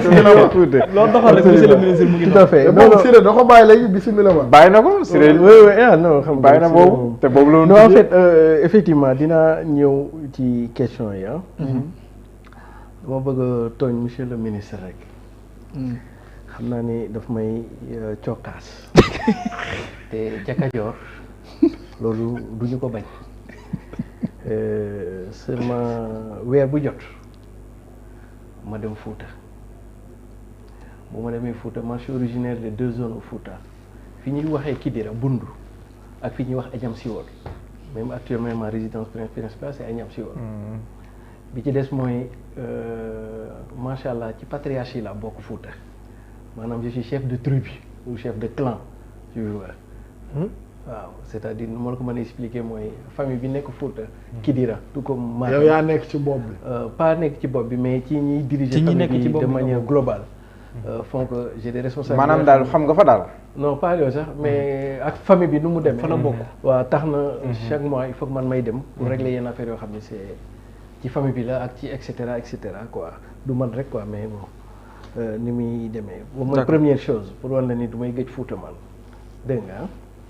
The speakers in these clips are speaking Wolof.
loolu doxal rek monsieur le ministre mu ngi tout à fait bon Siré da ko bàyyi léegi bisimilah ma. bàyyi na ko Siré. non xam bàyyi na boobu te boobu la. non en fait effectivement dinaa ñëw ci question yi ah. dama bëgg a tooñ monsieur le ministre rek. xam naa ni daf may cokkaas. te jakajoor loolu duñu ko bañ. sama weer bu jot ma dem Fouta. bu ma demee Fouta man je suis originaire de 2 zones au Fouta fi ñuy waxee Kidira Bundu ak fi ñuy wax Agnam Siwol même actuellement ma résidence principale c'est Agnam Siwol bi ci des mooy macha allah ci patriarche yi la bokk Fouta maanaam je suis chef de tribu ou chef de clan tu vois waaw c'est-à-dire nu ma la ko mën a expliquer mooy famille bi nekk Fouta Kidira tout comme yow yaa nekk ci bopp bi. pas nekk ci bopp bi mais ci ñiy diriger famille bi de manière globale font que j'ai des responsabilités. maanaam daal xam nga fa daal. non pas yooyu sax mais ak famille bi nu mu demee. fa la bokk. waaw tax na chaque mois il faut que man may dem. pour régler yenn affaires yoo xam ne c'est ci famille bi la ak ci et cetera quoi du man rek quoi mais bon ni muy demee. bu mooy première chose pour wan la ni du may gëj Fuuta man dégg nga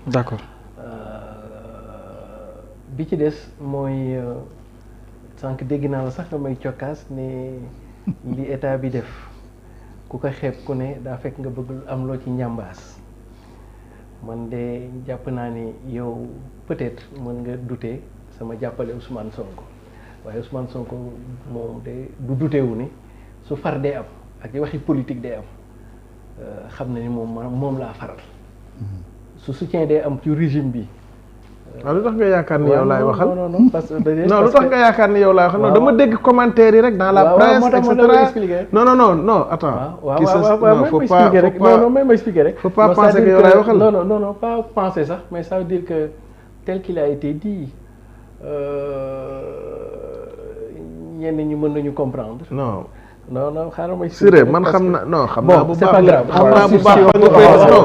d'accord. bi ci des mooy sànq dégg naa la sax nga may cokkaas ne li état bi def. ku ko xeeb ku ne daa fekk nga bëgg am loo ci njàmbaas man de jàpp naa ni yow peut-être mën nga douter sama jàppale Ousmane Sonko waaye Ousmane Sonko moom de du doutewu ni su far dee am ak waxi politique dee am xam na ni moom laa faral su soutien dee am ci régime bi. waaw lu tax nga yaakaar ni yow laay waxal non parce que non lu tax nga yaakaar ni yow laay waxal non dama dégg commentaire yi rek dans la presse et cetera non attends waaw faut pas ma expliquer rek faut pas penser que yow laay waxal non pas penser sax mais ça veut dire que tel qu'il a été dit ñenn ñi mën nañu comprendre non xaaral ma Siré man xam na non xam naa bu baax c'est pas grave xam naa bu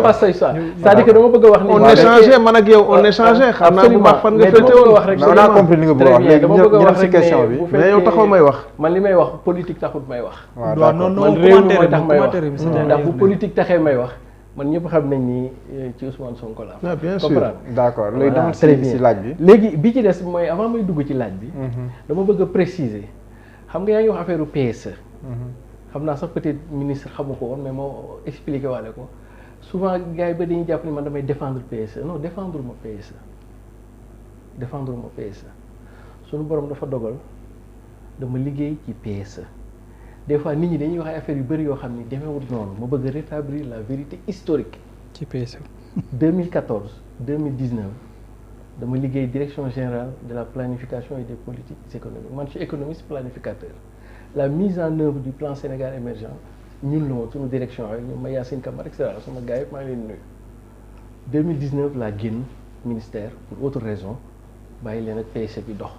baax c'est-à-dire que dama bëgg a wax ni on échangeait man ak yow on échangeait xam naa bu baax fan nga féete woon wax rek on a compris li nga bëgg a wax léegi ñu dem ci question bi mais yow taxaw may wax man li may wax politique taxut may wax waaw non man réew mi mooy tax may wax ndax bu politique taxee may wax man ñëpp xam nañ ni ci Ousmane Sonko la bien sûr d'accord léegi dama si laaj bi léegi bi ci des mooy avant may dugg ci laaj bi dama bëgg a préciser xam nga yaa ngi wax affaire PSE xam naa sax peut-être ministre xamu ko woon mais moo expliqué waale ko souvent gars yi ba dañuy jàpp ni man damay défendre PSE non défendre ma PSE suñu borom dafa dogal dama liggéey ci PSE des fois nit ñi dañuy wax ay affaires yu bëri yoo xam ni demeewul noonu ma bëgg a rétablir la vérité historique ci PSE 2014 2019 dama liggéey direction générale de la planification et des politiques économiques man je suis économiste planificateur la mise en œuvre du plan Sénégal émergent ñun la woon suñu direction rek ñoom ma Yacine Camara et cetera sama gars yëpp maa ngi leen nuyu 2019 laa génn ministère pour autre raison bàyyi leen ak PSE bi dox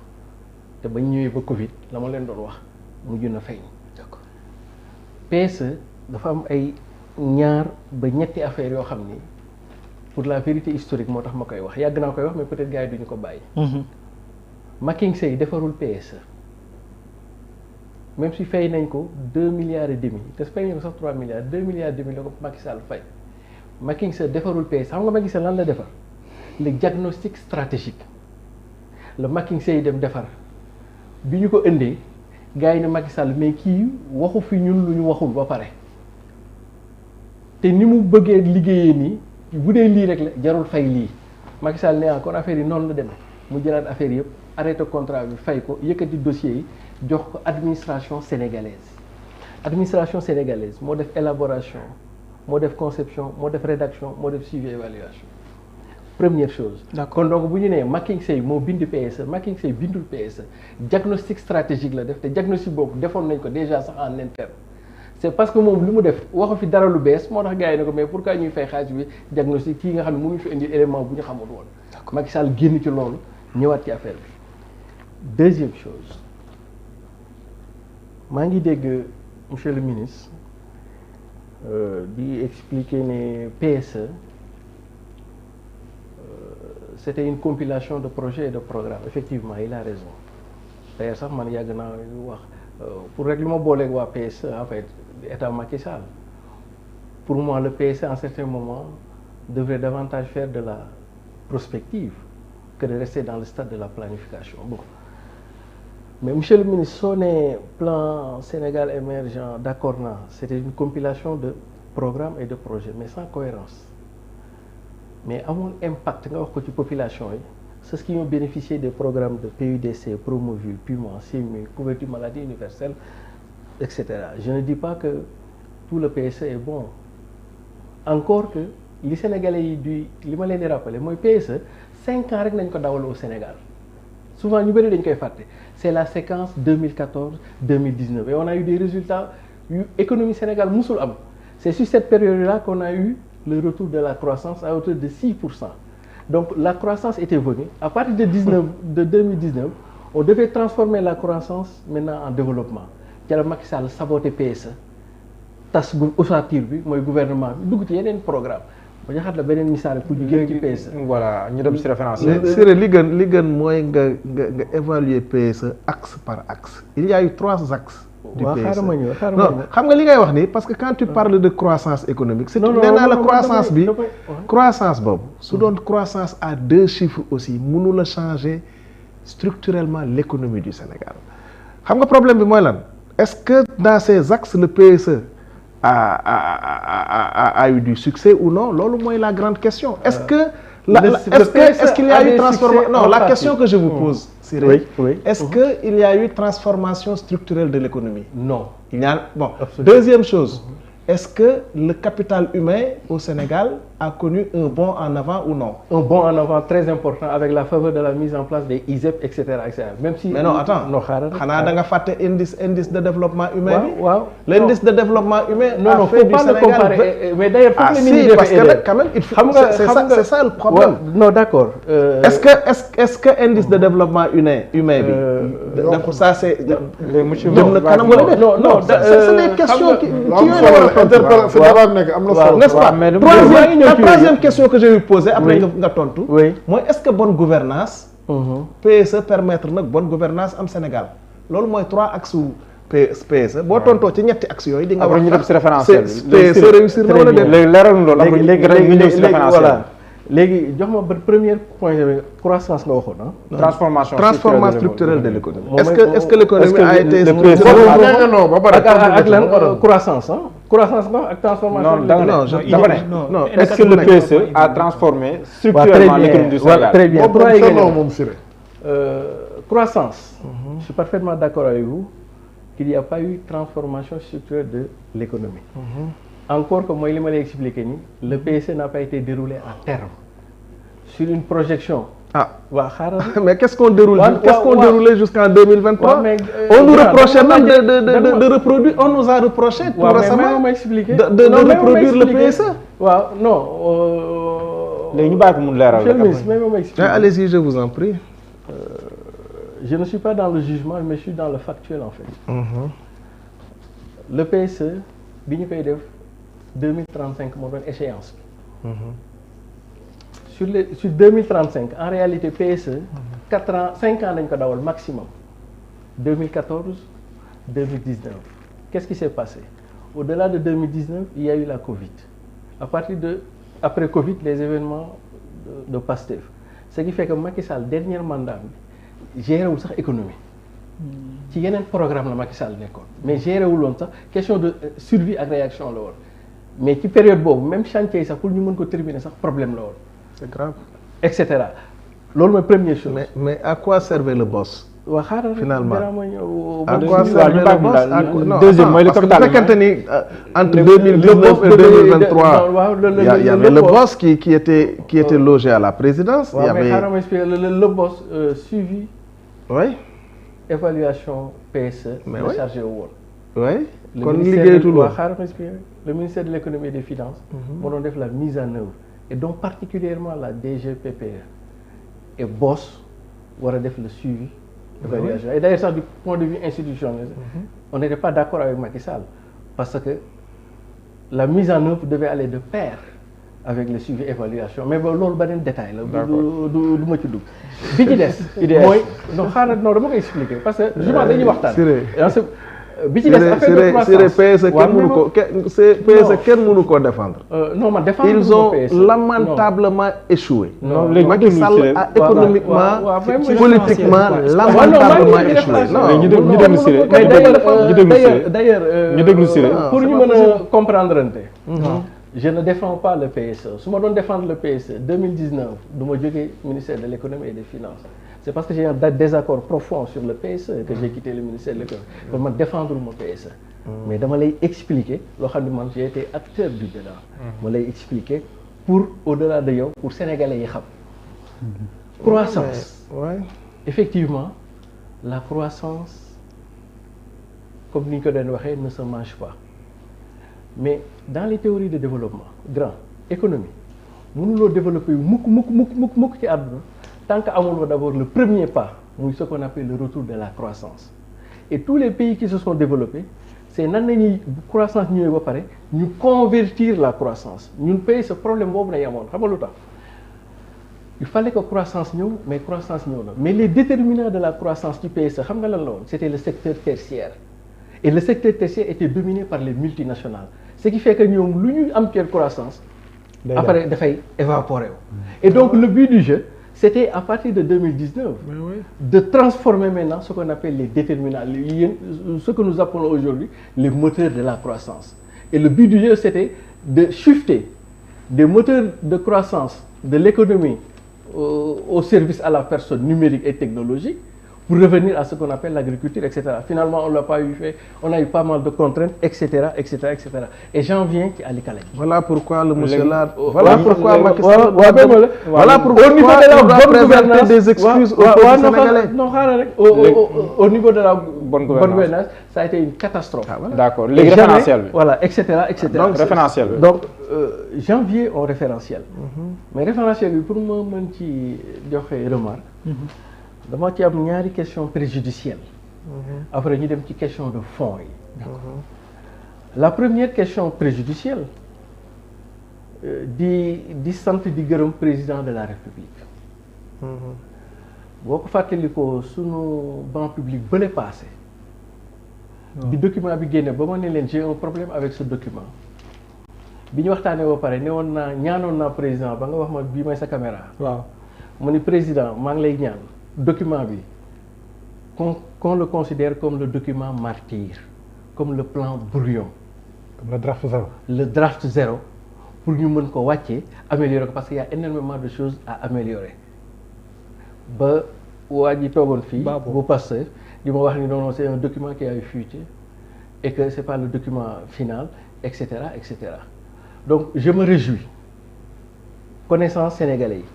te bañ ñëwee ba Covid la ma leen doon wax mujj na feeñ. d'accord PSE dafa am ay ñaar ba ñetti affaires yoo xam ni pour la vérité historique moo tax ma koy wax yàgg naa koy wax mais peut-être gars yi duñu ko bàyyi. McKinsey defarul PSE. même si fay nañ ko 2 milliards et demi te fay nañ ko sax 3 milliards 2 milliards et demi la ko Macky Sall fay McKinsey defarul PSE xam nga Macky Sall lan la defar le diagnostic stratégique la McKinsey dem defar bi ñu ko indee gars yi ne Macky Sall mais kii waxu fi ñun lu ñu waxul ba pare te ni mu bëggee liggéeyee nii bu dee lii rek la jarul fay lii Macky Sall ne kon affaire yi noonu la demee mu jëlaat affaire yëpp arrêté contrat bi fay ko yëkkati dossier yi jox ko administration sénégalaise moo def élaboration moo def conception moo def rédaction moo def suivi évaluation première chose. kon donc bu ñu nee McKinsey moo bind PSE McKinsey bindul PSE diagnostic stratégique la def te diagnostic boobu defoon nañ ko déjà sax en interne c'est parce que moom li mu def waxu fi dara lu bees moo tax gars yi ne ko mais pourquoi ñuy fay xaalis bi diagnostic kii nga xam ne mënuñu fi indi élément bu ñu xamul woon. Macky Sall génn ci loolu ñëwaat ci affaire bi deuxième chose. maa ngi dégg monsieur le ministre di expliquer ne PSE c'était une compilation de projets et de programmes effectivement il a raison d'ailleurs sax man yàgg naa wax pour rek li ma booleeg waa PSE en fait état Macky Sall. Pour moi, le PSE, en certains moments, devrait davantage faire de la prospective que de rester dans le stade de la planification. Bon. Mais monsieur le ministre, son plan Sénégal émergent, d'accord, c'était une compilation de programmes et de projets, mais sans cohérence. Mais à mon impact, nga wax ko ci population yi, c'est ce qui ont bénéficié des programmes de PUDC, Promoville, PUMA, CMU, couverture maladie universelle, etc. Je ne dis pas que tout le PSE est bon. Encore que les Sénégalais yi li ma leen di rappeler mooy PSE 5 ans rek nañ ko dawal au Sénégal. Souvent ñu bëri dañ koy fàtte. C'est la séquence 2014-2019 et on a eu des résultats yu économie Sénégal musul am. C'est sur cette période-là qu'on a eu le retour de la croissance à hauteur de 6%. Donc la croissance était venue. À partir de 2019, on devait transformer la croissance maintenant en développement. Jalla Macky Sall saboté PSE, tas ossature bi mooy gouvernement bi dugg ci yeneen programme. ba joxaat la beneen misaal pour ñu génn ci PSE. Voilà ñu dem ci référentiel. Siré li gën mooy nga évaluer PSE axe par axe. Il y a eu 3 axes. Du PSE. Non, xam nga li ngay wax ni parce que quand tu parles de croissance économique, c'est nee naa la croissance bi croissance boobu su doon croissance à 2 chiffres aussi mënu la changer structurellement l'économie du Sénégal. Xam nga problème bi mooy lan? Est-ce que dans ces axes le PSE a eu du succès ou non? Loolu mooy la grande question. Est-ce qu'il y a eu transformation? Non, la question que je vous pose, Siré, est-ce qu'il y a eu transformation structurelle de l'économie? Non. Il y a bon. Deuxième chose, est-ce que le capital humain au Sénégal a connu un bond en avant ou non? Un bond en avant très important avec la faveur de la mise en place des ISEP, etc., etc. Même si. Mais non, attends. Xanaa da nga fàtte indice de développement humain bi. Waaw. L'indice de développement humain. Non, faut pas le comparer. Mais d'ailleurs, faut que les ministres parce que quand même, il faut. C'est ça le problème. Non, d'accord. Est-ce que indice de développement humain bi. Donc ça c'est. Non, c'est des questions qui n'est-ce pas? La troisième question que je vais poser après nga tontu. Mooy est-ce que bonne gouvernance PSE permettre nag bonne gouvernance am Sénégal. Loolu mooy 3 axes u PSE. Boo tontoo ci ñetti axes yooyu di nga wax. ñu dem ci référentiel bi. PSE réussir na wala déet. léegi leeral ñu loolu. léegi ñu dem ci référentiel voilà. Léegi jox ma ba premier point de croissance nga waxoon ah. Transformation structurelle de l'économie. Est-ce que l'économie a été non ba pare ak lan croissance ah. Croissance nga ak transformation. Non, est-ce que le PSE a transformé structurellement l'économie du Sénégal? Très bien. moom Siré. Croissance. Je suis parfaitement d'accord avec vous qu'il n'y a pas eu transformation structurelle de l'économie. Encore que mooy li ma lay expliquer ni le PSE n'a pas été déroulé à terme sur une projection. Waaw xaaral. Mais qu'est-ce qu'on déroulait jusqu'en 2023? On nous reprochait même de reproduire. On nous a reproché tout récemment de reproduire le PSE. Waaw non. Léegi ñu bàyyi ko mu leeral. Monsieur le ministre, même ma expliquer. Allez-y, je vous en prie. Je ne suis pas dans le jugement, mais je suis dans le factuel en fait. Le PSE bi ñu koy def 2035 moo doon échéance bi. Sur 2035 en réalité PSE 5 ans dañ ko dawal maximum 2014 2019. Qu'est-ce qui s'est passé? Au-delà de 2019 il y a eu la Covid. Après Covid les événements de Pastef. Ce qui fait que Macky Sall dernier mandat bi géré wul sax économie. ci yeneen programme la Macky Sall nekkoon mais géré wul woon sax question de survie ak réaction la woon mais ci période boobu même chantier yi sax pour ñu mën ko terminer sax problème la woon. C'est grave. Etc. Loolu mooy première chose. Mais à quoi servait le boss? Waa xaaral finalement à quoi servait le boss? Non, deuxième mooy le capital. Parce que bu fekkente ni entre 2019 et 2023 il y avait le boss qui était logé à la présidence. Il y avait xaaral ma expliquer le boss suivi. Oui. Évaluation PSE. Mais oui chargé wu woon. Oui. Kon liggéeyatul woon. xaaral ma expliquer le ministère de l'économie et des finances. moo doon def la mise en œuvre. Et donc particulièrement la DGPPE et boss war a def le suivi évaluation. Et d'ailleurs sax du point de vue institutionnel on n'était pas d'accord avec Macky Sall parce que la mise en œuvre devait aller de pair avec le suivi évaluation mais bon loolu beneen détail la du ma ci dugg bi ci des mooy non xaaral non dama koy expliquer parce que justement dañuy waxtaan bi ci des affaire de croissance sur PSE kenn mënu ko PSE kenn mënu ko défendre. non man défendre ils ont lamentablement échoué. non léegi Macky Sall a économiquement politiquement lamentablement échoué. non ñu déglu Siré d'ailleurs ñu déglu Siré pour ñu mën a comprendre je ne défends pas le PSE su ma doon défendre le PSE 2019 du ma jógee ministère de l'économie et des finances. C'est parce que j'ai un désaccord profond sur le PSE que j'ai quitté le ministère de l'économie. Pour me défendre mon PSE. Mais dama lay expliquer loo xam ne man j'ai été acteur du débat. ma lay expliquer pour au-delà de yow pour sénégalais yi xam. Croissance. Ouais. Effectivement la croissance comme ni ñu ko doon waxee ne se mange pas mais dans les théories de développement grand économie mënuloo développer mukk ci àdduna. Tant qu'amul d'abord le premier pas, ce qu'on appelle le retour de la croissance. Et tous les pays qui se sont développés, c'est nan la croissance ñëwee ba pare ñu convertir la croissance ñun pays ce problème boobu la amoon xam nga lu tax il fallait que croissance ñëw mais croissance ñëw na mais les déterminants de la croissance du pays xam nga lan la woon c'était le secteur tertiaire et le secteur tertiaire était dominé par les multinationales ce qui fait que ñoom lu ñuy am croissance après dafay évaporer et donc le but du jeu c'était à partir de 2019 de transformer maintenant ce qu'on appelle les déterminants, ce que nous appelons aujourd'hui les moteurs de la croissance. Et le but du jeu, c'était de shifter des moteurs de croissance de l'économie au service à la personne numérique et technologique pour revenir à ce qu'on appelle l'agriculture, etc. Finalement, on ne l'a pas eu fait, on a eu pas mal de contraintes, etc. Et j'en viens à l'Ikalek. Voilà pourquoi le monsieur là... Voilà pourquoi Macky Sall... Voilà pourquoi il doit présenter des excuses au peuple sénégalais. Non, au niveau de la bonne gouvernance, ça a été une catastrophe. D'accord. Les référentiels. Voilà, etc. Donc, référentiel. Donc, janvier au référentiel. Mais référentiel, pour moi, je vais remarque. dama ci am ñaari question préjudicielle après ñu dem ci question de fond yi la première question préjudicielle di sant di gërëm président de la République boo ko fàttalikoo sunu banc public bële passé bi document bi génne ba ma ne leen j'ai un problème avec ce document bi ñu waxtaanee ba pare ne woon naa ñaanoon naa président ba nga wax ma bii may sa caméra waaw mu ni président maa ngi lay ñaan document bi qu'on le considère comme le document martyr comme le plan brouillon comme le draft zéro. Le draft zéro pour ñu mën ko wàccee améliorer ko parce qu'il y a énormément de choses à améliorer ba waa ji toogoon fii bu Pastef di ma wax ni non c'est un document qui a eu fuité et que c'est pas le document final etc. Donc je me réjouis connaissant sénégalais yi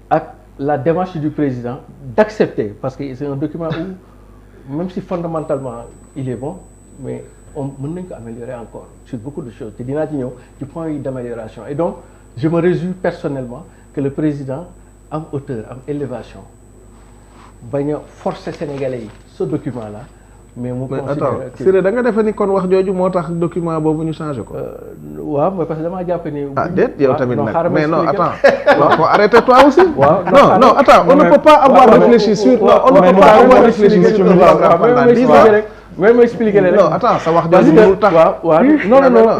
ak la démarche du président d'accepter parce que c'est un document où même si fondamentalement il est bon mais on mën nañ ko améliorer encore sur beaucoup de choses te dinaa ci ñëw ci point d'amélioration et donc je me réjouis personnellement que le président am hauteur am élévation bañ a forcer sénégalais yi ce document là mais mu considère Siré da nga defe ni kon wax jooju moo tax document boobu ñu changé ko. waaw mais parce que damaa jàpp ni. ah déet yow tamit nag mais non attends non faut arrêter toi aussi. non attends on ne peut pas avoir réfléchi sur non on ne peut pas avoir réfléchi sur pendant 10 ans. mais ma expliquer leen rek. non attends sa wax jooju mënul tax.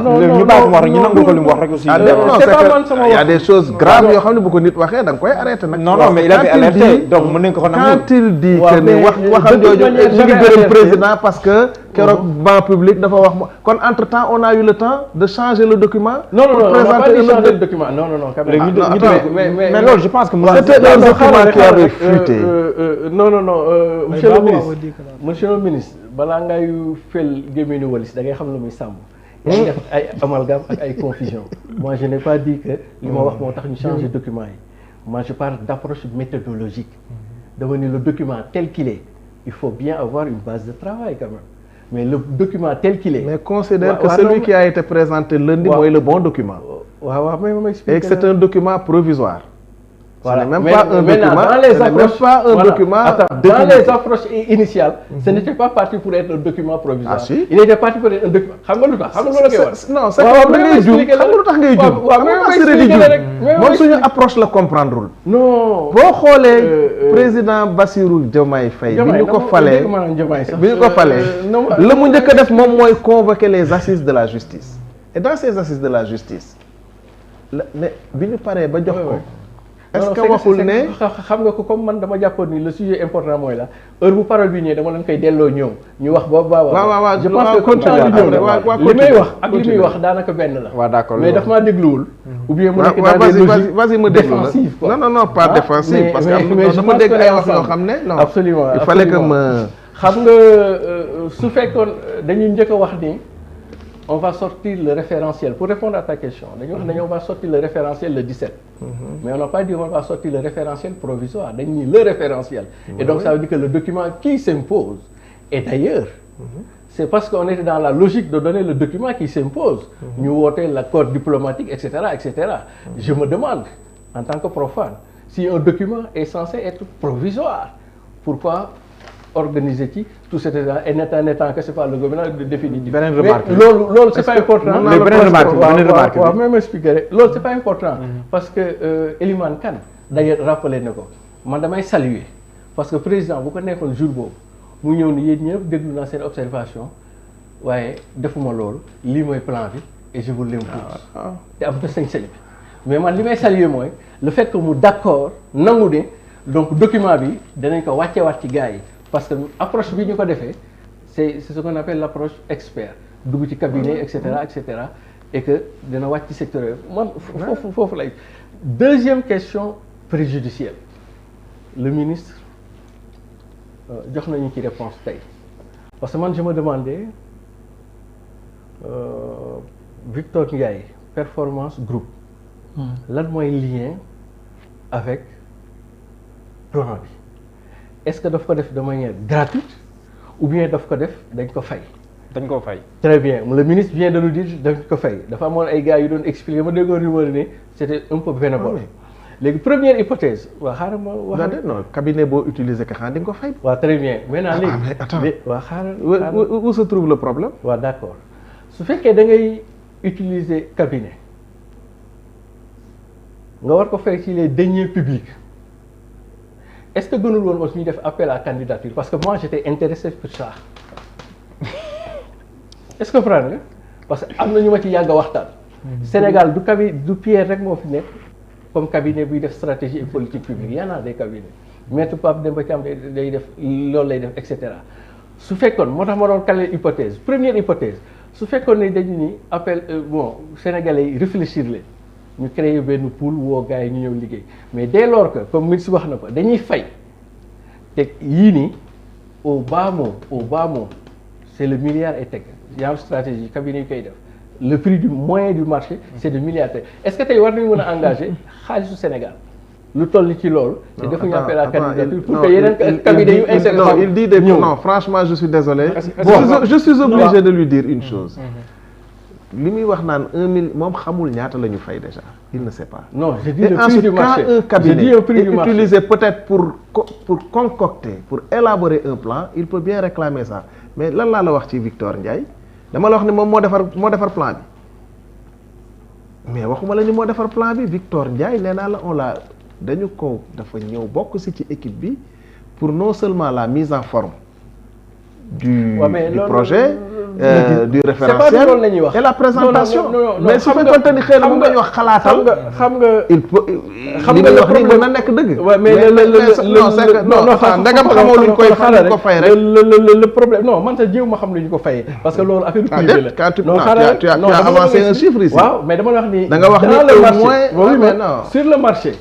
non ñu bàyyi ko mu wax rek ñu nangu ko li mu wax rek aussi. non c'est que il y a des choses graves yoo xam ne bu ko nit waxee da nga koy arrêter nag. non mais il avait alerté donc mën nañu ko nangu. quand il dit que ne waxam jooju mi ngi gërëm président parce que keroog banc public dafa wax kon entre temps on a eu le temps de changer le document. non on n'a pas dit changer le document non mais loolu je pense que c'était un document qui avait fuité. non monsieur le ministre balaa ngay fel gémmiñu walis da ngay xam lu muy sàmm. yaa ngi def ay amalgame ak ay confusion. moi je n'ai pas dit que li ma wax moo tax ñu changer document yi moi je parle d'approche méthodologique. dama ni le document tel qu'il est il faut bien avoir une base de travail quand même mais le document tel qu'il est. mais considère que celui qui a été présenté lundi mooy le bon document. waaw mais ma expliquer et que c'est un document provisoire. Voilà. Ce n'est même pas un document. Dans les approches, pas un document. Attends, dans les approches initiales, ce n'était pas parti pour être un document provisoire. Ah, si. Il était parti pour être un document. Xam nga lu tax xam nga loolu la wax. Non, c'est que ngay juum xam nga lu tax ngay juum. Moom suñu approche la comprendrewul. Non. boo xoolee président Bassirou Diomaye Faye bi ñu ko falee la mu njëkk a def moom mooy convoquer les assises de la justice. Et dans ces assises de la justice mais bi ñu paree ba jox ko. est-ce que waxul ne xam nga ko comme man dama jàppoon ni le sujet important mooy la heure bu parole bi ñëwee dama leen koy delloo ñëw ñu wax boobu waaw je pense que li may wax ak li muy wax daanaka benn la. waaw d'accord mais daf maa dégluwul. ou bien mu nekk dans des logiques défensives quoi. non pas défensive parce que dama dégg ay wax yoo xam ne non absolument il fallait que ma xam nga su fekkoon dañuy njëkk a wax ni on va sortir le référentiel pour répondre à ta question on va sortir le référentiel le 17. Mais on n'a pas dit on va sortir le référentiel provisoire dañ ni le référentiel. Et donc ça veut dire que le document qui s'impose. Et d'ailleurs c'est parce qu'on était dans la logique de donner le document qui s'impose. ñu woote l'accord diplomatique etc. Je me demande en tant que profane si un document est censé être provisoire pourquoi organiser ci tout cet état et n'étant que c'est pas le gouvernement de définitif. beneen remarque loolu c'est pas important. mais beneen remarque waaw même expliquer rek loolu c'est pas important. parce que Elimane Kane d'ailleurs rappelé na ko man damay saluer parce que président bu ko nekkoon jour boobu mu ñëw ni yéen ñëpp déglu naa seen observation waaye defuma loolu lii mooy plan bi et je vous l'impose. te am na sañ-sañ bi mais man li may saluer mooy le fait que mu d'accord nangu ne donc document bi danañ ko wàcceewaat ci gars yi. Parce que approche bi ñu ko defee c'est ce qu'on appelle l'approche expert dugg ci cabinet et cetera et que dina wàcc ci secteur man foofu lay. Deuxième question préjudicielle le ministre jox nañu ci réponse tey parce que man je me demandais Victor Ndiaye performance groupe lan mooy lien avec plan bi. Est-ce que daf ko def de manière gratuite ou bien daf ko def dañ ko fay. dañ ko fay. Très bien le ministre vient de nous dire dañ ko fay dafa amoon ay gars yu doon expliquer ma déggoon rumeur ne c'était un peu bénévole. léegi première hypothèse waaw xaaral ma wax. non cabinet boo utiliser ka xanaa di nga ko fay. waaw très bien maintenant léegi. mais attends waaw xaaral où se trouve le problème. waaw d'accord su fekkee da ngay utiliser cabinet nga war ko fay ci les deniers publics. Est-ce que gënul woon aussi ñu def appel à candidature parce que moi j'étais intéressé pour ça est-ce que comprendre nga parce que am na ñu ma ci yàgg a waxtaan. Sénégal du Pierre rek moo fi nekk comme cabinet buy def stratégie et politique publique y en a des cabinets maître Pape Demba Thiam day def loolu lay def et cetera su fekkoon moo tax ma doon caler hypothèse première hypothèse su fekkoon ne dañu ni appel bon Sénégalais yi réfléchir leen. ñu créer benn pool woo gars yi ñu ñëw liggéey mais dès lors que comme ministre wax na ko dañuy fay te yii nii au bas mot c'est le milliard et teg genre stratégie cabinet yi koy def le prix du moyen du marché c'est de milliards teg est-ce que tey war nañu mën a engager xaalisu Sénégal lu toll ci loolu. te defuñu appel à candidature pour que yeneen cabinet yu intéressé non il dit non franchement je suis désolé. je suis obligé de lui dire une chose. li muy wax naan 1 000 moom xamul ñaata la ñu fay déjà il ne sait pas. Non, je dis le prix du marché. Quand un cabinet est utilisé peut-être pour concocter, pour élaborer un plan, il peut bien réclamer ça. Mais lan laa la wax ci Victor Ndiaye dama la wax ne moom moo defar plan bi mais waxuma la ni moo defar plan bi Victor Ndiaye nee naa la dañu ko dafa ñëw bokk si ci équipe bi pour non seulement la mise en forme du projet. Du référentiel et la présentation. Mais su fekkoon ni xëy na mu nga wax xalaatal. xam nga il peut xam nga wax ni mën na nekk dëgg. non ndegam xamoo luñ koy fay rek. le problème non man sax jéem ma xam lu ñu ko fayee. parce que loolu affaire privé la. quand tu as avancé un chiffre ici. waaw mais dama la wax ni. da nga wax ni au moins sur le marché.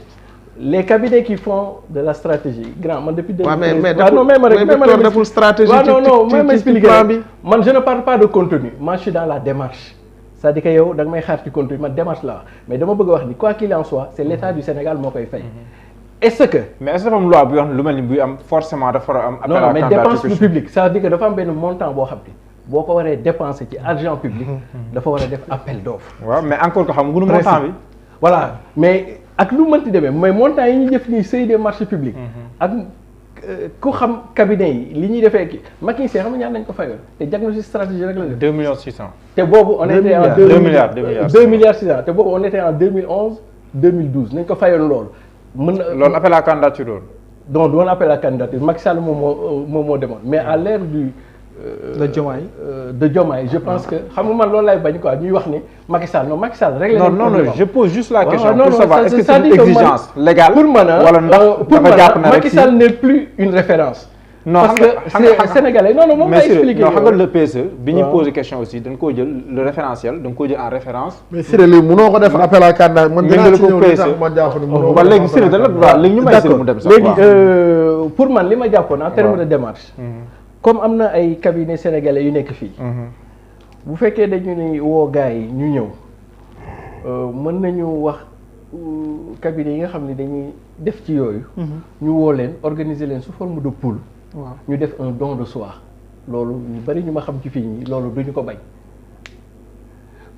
Les cabinets qui font de la stratégie grand man depuis. mais Victor deful stratégie. non même expliquer man je ne parle pas de contenu moi je suis dans la démarche c'est-à-dire que yow da nga may xaar ci contenu man démarche la mais dama bëgg a wax ni quoi qu'il en soit c'est l'État du Sénégal moo koy fay. est-ce que. mais est-ce que dafa am loi bu wax lu mel ni buy am forcément dafa war a am. appel à mais dépense publique c'est-à-dire que dafa am benn montant boo xam ni boo ko waree dépenser ci argent public. dafa war a def appel d'offre. waaw mais encore ko xam nga montant bi. voilà mais ak lu mënti demee mais montant yi ñuy def nii seuil des marchés publics. ak ku xam cabinet yi li ñuy defee kii McKinsey xam nga ñaan nañ ko fayoon te diagnostic stratégie rek la def. 2 millions 600. te boobu on était en 2 milliards 2 milliards 600 te boobu on était en 2011 2012 nañ ko fayoon loolu. mën na loolu appel à candidature loolu. donc doon appel à candidature Macky Sall moom moo demoon mais à l'ère du. de Diomaye. de Diomaye je pense que xam nga man loolu lay bañ quoi ñuy wax ni Macky Sall réglé non je pose juste la question pour savoir est-ce que c'est une exigence légale pour man pour Macky Sall n'est plus une référence. non parce que sénégalais non moom lay expliqué. non xam nga le PSE bi ñuy poser question aussi dañ koo jël le référentiel dañ koo jël en référence. mais Siré lii mënoo ko def appel à candidat man dinaa ci ñëw li tax ma jàpp ne mënoo ko def léegi Siré dana waaw léegi ñu may Siré mu dem sax léegi pour man li ma jàppoon en terme de démarche. comme am na ay cabinet sénégalais yu nekk fii. bu fekkee dañu ni woo gars yi ñu ñëw mën nañu wax cabinet yi nga xam ne dañuy def ci yooyu. ñu woo leen organiser leen sous forme de pool. waaw ñu def un don de soi loolu ñu bari ñu ma xam ci fii ñi loolu duñu ko bañ.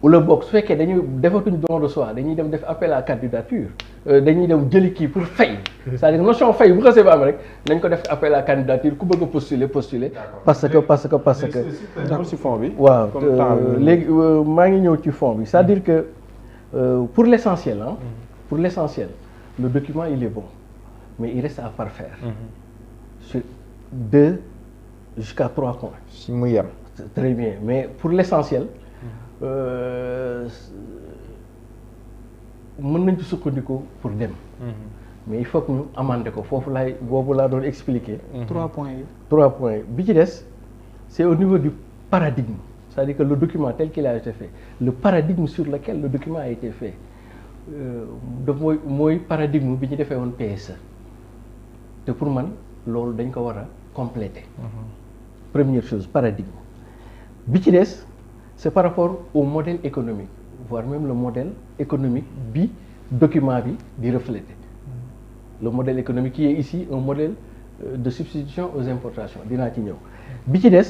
wala boog su fekkee dañuy defatuñ don de soi dañuy dem def appel à candidature dañuy dem jëli kii pour fay. c'est-à-dire notion fay bu xasee ba am rek nañ ko def appel à candidature ku bëgg a postuler. parce que. ci fond bi. waaw léegi maa ngi ñëw ci fond bi c'est-à-dire que pour l'essentiel pour l'essentiel le document il est bon mais il reste à parfaire. sur 2 jusqu'à 3 points. si mu yem. très bien mais pour l'essentiel. mën nañ ci sukkandiku pour dem. mais il faut que ñu amender ko boobu laa doon expliquer. 3 points yi. 3 points bi ci des c'est au niveau du paradigme c'est-à-dire que le document tel qu'il a été fait le paradigme sur lequel le document a été fait mooy paradigme bi ñu defee woon PSE te pour man loolu dañ ko war a compléter. Première chose paradigme bi ci des c'est par rapport au modèle économique voire même le modèle économique bi document bi di refléter. Le modèle économique qui est ici un modèle de substitution aux importations dinaa ci ñëw bi ci des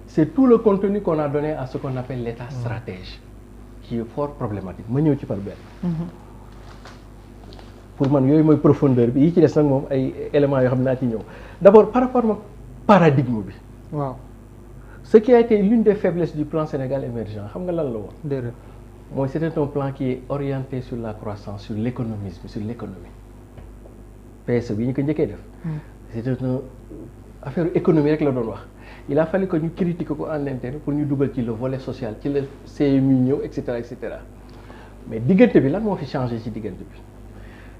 c'est tout le contenu qu'on a donné à ce qu'on appelle l'état stratège qui est fort problématique ma ñëw ci par benn. pour man yooyu mooy profondeur bi yi ci des nag moom ay éléments yoo xam ne naa ci ñëw d'abord par rapport ak paradigme bi. waaw ce qui a été l'une des faiblesses du plan Sénégal émergent xam nga lan la woon. déedéet. mooy c'était un plan qui est orienté sur la croissance sur l'économisme sur l'économie. PSE bi ñu ko njëkkee def. c'était une affaire économie rek la doon wax. il a fallu que ñu critiquer ko en interne pour ñu dugal ci le volet social ci le CMU ñëw et cetera mais diggante bi lan moo fi changé ci diggante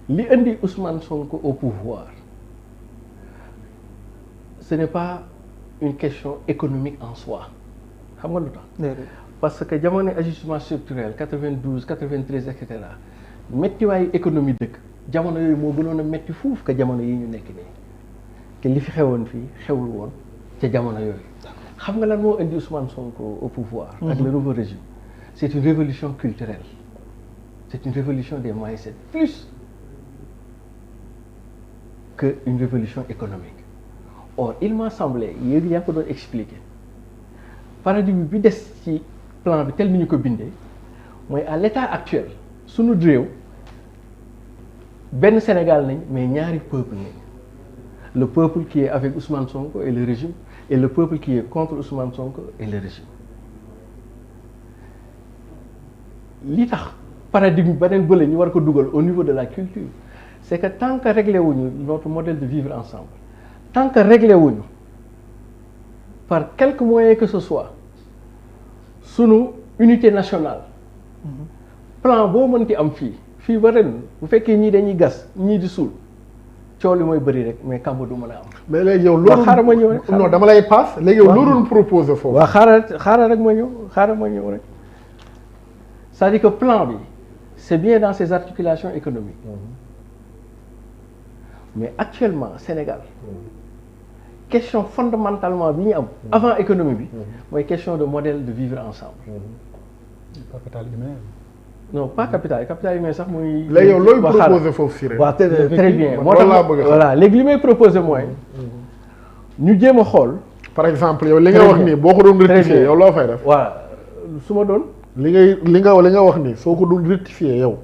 bi li indi Ousmane Sonko au pouvoir ce n'est pas une question économique en soi xam nga lu tax. parce que jamono ajustement structurel 92 93 et cetera méttiwaayu économie dëkk. jamono yooyu moo gënoon a metti fuuf que jamono yi ñu nekk nii te li fi xewoon fii xewul woon ca jamono yooyu xam nga lan moo indi Ousmane Sonko au pouvoir ak le nouveau régime c'est une révolution culturelle c'est une révolution des mindsets plus que une révolution économique or il m'a semblé yéen yaa ko doon expliquer paradigme bi des ci plan bi tel ni ñu ko bindee mooy à l'état actuel sunu réew benn Sénégal nañ mais ñaari peuple nañ le peuple qui est avec Ousmane Sonko et le régime et le peuple qui est contre Ousmane Sonko et le régime li tax paradigme beneen bële ñu war ko dugal au niveau de la culture c'est que tant que réglé wuñu notre modèle de vivre ensemble tant que réglé wuñu par quelque moyen que ce soit sunu unité nationale plan boo mënti am fii ba ren bu fekkee ñii dañuy gas ñii di suul coow li mooy bëri rek mais kàmb du mën a am. mais léegi yow loolu xaaral ma ñëw rek non dama lay paas léegi yow loolu proposé foofu. waaw xaaral rek ma ñëw rek c'est-à-dire que plan bi c'est bien dans ses articulations économiques mais actuellement Sénégal question fondamentalement bi ñu am avant économie bi mooy question de modèle de vivre ensemble. capital humain. non pas capital humain sax muy. léegi yow looy proposé foofu Siré. waaw très bien moo tax voilà léegi li may proposé mooy ñu jéem a xool. par exemple yow li nga wax nii boo ko doon rectifier yow loo fay def. waaw su ma doon. li nga wax nii soo ko doon rectifier yow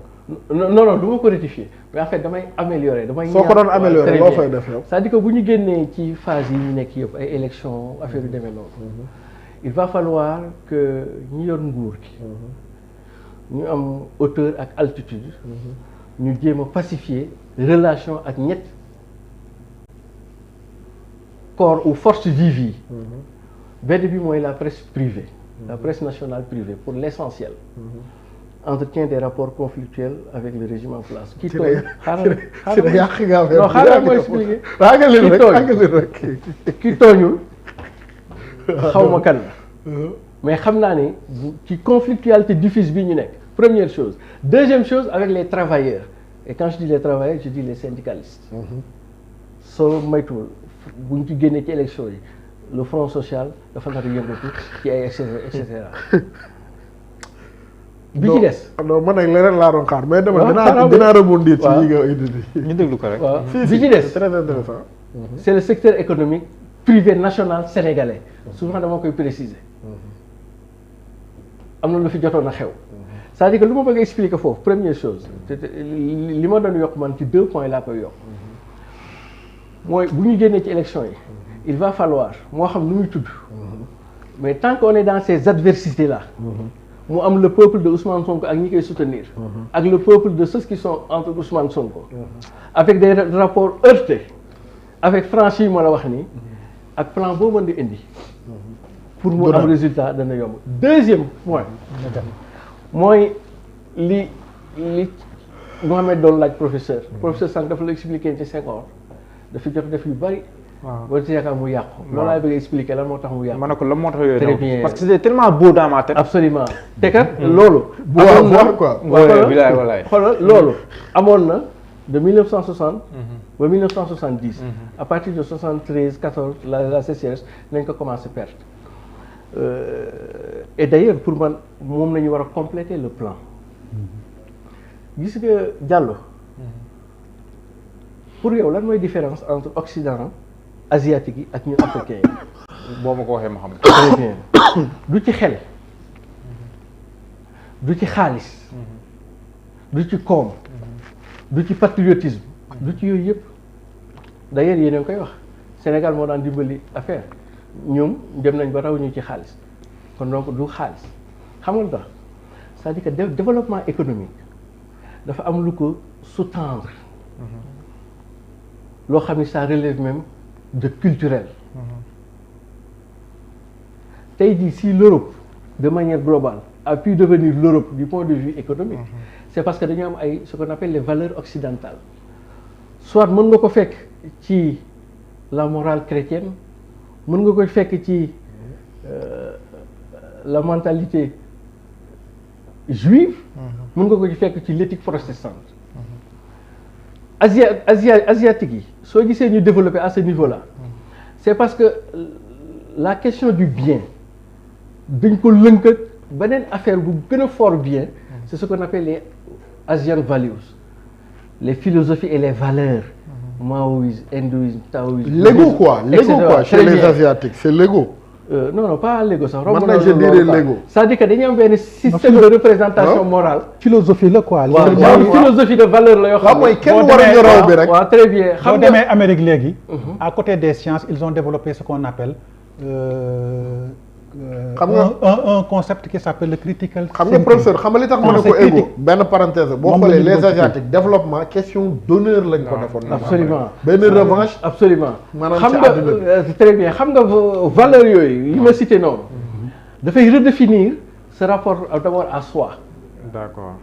non du ma ko rectifier mais en fait damay améliorer damay. soo ko doon améliorer loo fay def yow. c'est-à-dire que bu ñu génnee ci phase yi ñu nekk yëpp ay élections affaire yu demee noonu. il va falloir que ñi yor nguur gi. ñu am hauteur ak altitude. ñu jéem a pacifier relation ak ñett corps ou force vive yi. benn bi mooy la presse privée. la presse nationale privée pour l'essentiel. entretient des rapports conflictuels avec le régime en place. Qui tooñ xaaral mooy expliquer. ki tooñul xaw ma kan la. mais xam naa ne ci conflictualité diffuse bi ñu nekk. première chose. deuxième chose avec les travailleurs et quand je dis les travailleurs je dis les syndicalistes. soo moytuwul bu ñu ci génnee ci élection yi le front social dafa nar a yëngatu ci ay et cetera. bi ci des. non man nag leneen laa doon xaar mais dama dinaa rebondir ci yi nga indi. ñu déglu ko rek. waaw bi ci des c'est très intéressant. c'est le secteur économique privé national sénégalais. souvent dama koy préciser. am na lu fi jotoon a xew. c'est-à-dire que lu ma bëgg a expliquer foofu première chose li ma doon yokk man ci 2 points laa koy yokk. mooy bu ñu génnee ci élection yi. il va falloir moo xam nu muy tudd. mais tant qu'on est dans ces adversités là. mu am le peuple de Ousmane Sonko ak ñi koy soutenir. ak le peuple de ceux qui sont entre Ousmane Sonko. avec des rapports heurtés. avec franchise yi ma la wax nii. ak plan boo mën di indi. pour mu am résultat dana yomb. deuxième point. mooy li Mohamed doon laaj professeur. professeur sànq dafa la expliquer ci Senghor dafa jot def yu bari. waaw boo ci yaakaar mu yàqu. loolu laay bëgg a expliquer lan moo tax mu yàqu. ma ne ko lan moo tax yooyu. très bien parce que c'était tellement beau dans ma tête. absolument te kat loolu. amoon na quoi. xoolal loolu amoon na de 1960. ba 1970. à partir de 73 14 la CCS nañ ko commencé perdre. et d'ailleurs pour man moom la ñu war a compléter le plan. gis nga Diallo. pour yow lan mooy différence entre Occident. asiatique yi ak ñun africains yi. boo ma ko waxee ma xam. très bien du ci xel. du ci xaalis. du ci koom. du ci patriotisme. du ci yooyu yëpp. d'ailleurs yéen a ngi koy wax Sénégal moo daan dimbali affaire ñoom dem nañ ba raw ñu ci xaalis kon donc du xaalis xam nga lu tax c'est-à-dire que développement économique dafa am lu ko sous-tendre. loo xam ni ça relève même. de culturel. tey jii si l'Europe de manière globale a pu devenir l'Europe du point de vue économique. c'est parce que dañu am ay ce qu'on appelle les valeurs occidentales. soit mën nga ko fekk ci la morale chrétienne mën nga ko fekk ci la mentalité juive. mën nga ko fekk ci l'éthique protestante. asiatique yi soo gisee ñu développer à ce niveau-là c'est parce que la question du bien dañ ko lënk ak beneen affaire bu gën a fort bien c'est ce qu'on appelle les Asian values les philosophies et les valeurs maoïsme hindouisme taoïsme l'ego quoi chez les asiatiques c'est l'ego. non pas l'ego sax. man nag je dirais l'ego. c'est-à-dire que dañuy am benn système de représentation morale. philosophie la quoi. waaw philosophie de valeur la yoo xam ne. mooy kenn waruñu raw bi rek. waaw très bien xam nga boo demee Amérique léegi. à côté des sciences ils ont développé ce qu'on appelle. xam nga un concept qui s'appelle le critical thinking. xam nga professeur xam nga li tax ma ne ko ego benn parenthèse boo xoolee les asiatiques développement question d'honneur lañ ko defoon. absolument benn revanche. absolument maanaam xam ci nga àdduna bi. très bien xam nga valeurs yooyu yi ma cité noonu. dafay redéfinir ce rapport d'abord à soi. d'accord.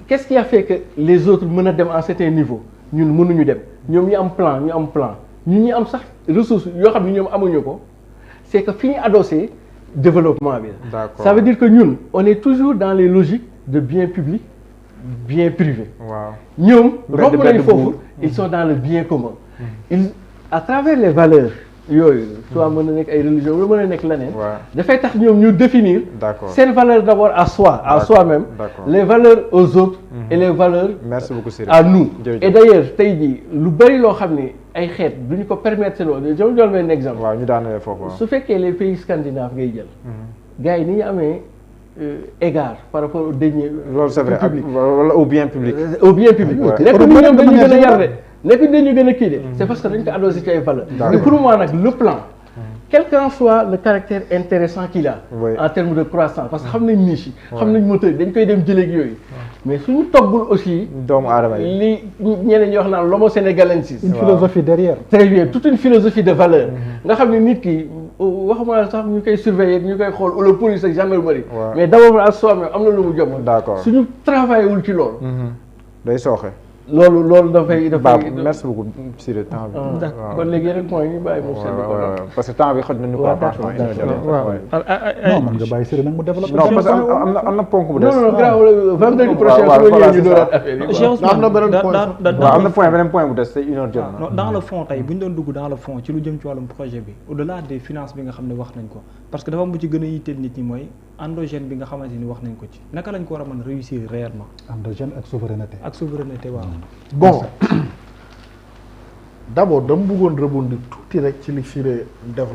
qu'est-ce qui a fait que les autres mën a dem à un certain niveau ñun mënuñu dem ñoom ñu am plan ñu am plan ñun ñu am sax ressources yoo xam ne ñoom amuñu ko. c'est que fi ñu adossé développement bi la. D'accord. Ça veut dire que ñun on est toujours dans les logiques de bien public bien privé. waaw ñoom romb nañu foofu ils sont dans le bien commun. ils à travers les valeurs yooyu. soit mën na nekk ay religion wala mën na nekk leneen. dafay tax ñoom ñu définir. d'accord seen valeur d'abord à soi à soi-même. les valeurs aux autres. et les valeurs. merci beaucoup Siré. à nous. et d'ailleurs tey jii lu bari loo xam ne ay xeet duñu ko permettre loolu je vous donne un exemple. waaw ñu daanee foofu su fekkee les pays scandinaves ngay jël. gars yi ni ñu amee égard par rapport au deniers c'est vrai wala au bien public. Au bien public. nekk ni ñoom dañu gën a yar de nekk ni dañu gën a kii de. c'est parce que dañ ko adossé ci ay valeurs. et pour moi nag le plan. quel qu'en soit le caractère intéressant qu'il a en termes de croissance parce que xam nañ niche yi xam nañ moteur dañ koy dem jëleeg yooyu mais suñu toggul aussi doomu aadama yi li ñeneen ñi wax naan l'homo sénégalensis une philosophie derrière très bien toute une philosophie de valeur nga xam ne nit ki waxuma sax ñu koy surveiller ñu koy xool ou la police ak gendarmerie mais d'abord à soi-même am na lu mu jom suñu travaillé wul ci loolu day sooxe loolu dafay merci beaucoup si le temps bi. d'accord kon léegi yeneen point ñu bàyyi mu seetlu ko parce que temps bi xoj nañu ko franchement non man nga bàyyi Siré nag mu développé. non parce que am na ponk bu des. non grave vendredi prochain su ma ñëwee ñu dooraat affaire yi. am na beneen point am na beneen point bu des c'est 1 heure jot na. dans le fond tey bu ñu doon dugg dans le fond ci lu jëm ci wàllum projet bi au-delà des finances bi nga xam ne wax nañ ko parce que dafa am bu ci gën a yitteel nit ñi mooy endogène bi nga xamante ni wax nañ ko ci naka lañ ko war a mën réussir réellement. endogène ak souveraineté. ak souveraineté waaw. bon d'abord dama bëggoon rebondir tuuti rek ci li Siré def